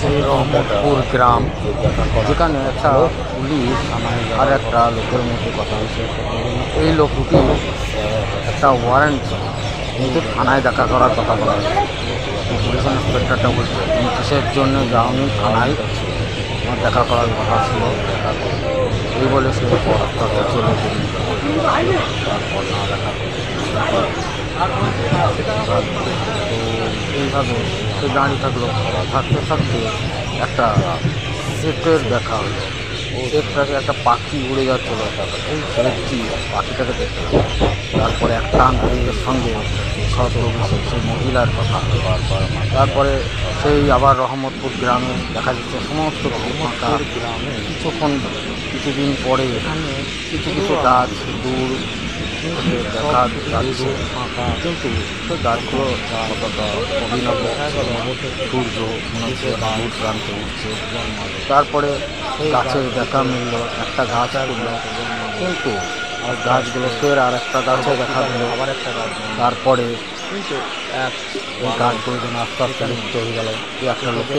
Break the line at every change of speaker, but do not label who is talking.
সেই রহমতপুর গ্রাম, যেখানে একটা পুলিশ আর একটা লোকের মধ্যে কথা হয়েছে। এই লোকটি একটা ওয়ারেন্ট কিন্তু থানায় দেখা করার কথা বলা হয়েছে। পুলিশ ইন্সপেক্টরটা বলছে, তুমি কিসের জন্য যাওনি থানায়, আমার দেখা করার কথা ছিল, দেখা করো। এই বলে সে আস্তে আস্তে চলে গেল। তারপর না দেখা তো এইভাবে সে দাঁড়িয়ে থাকলো। থাকতে থাকতে একটা শেফের দেখা হলো। শেফটাকে একটা পাখি উড়ে যাচ্ছিল, এই শেফটি পাখিটাকে দেখতে পেল। তারপরে এক তান্ত্রিকের সঙ্গে ছদ্মবেশে সেই মহিলার কথা। তারপরে সেই আবার রহমতপুর গ্রামে দেখা যাচ্ছে সমস্ত ফাঁকা। কিছুদিন পরে এখানে কিছু কিছু গাছ দূর দেখা যাচ্ছে ফাঁকা, কিন্তু সেই গাছগুলো অভিনব সূর্য মনে হচ্ছে দূর প্রান্তে উঠছে। তারপরে গাছের দেখা মিলল, একটা গাছ উঠল, কিন্তু গাছগুলো ফের আর একটা গাছে দেখা দিল, আবার একটা গাছ। তারপরে কিন্তু এই গাছগুলো যেন আস্তে আস্তে লুপ্ত হয়ে গেল। একটা লোকে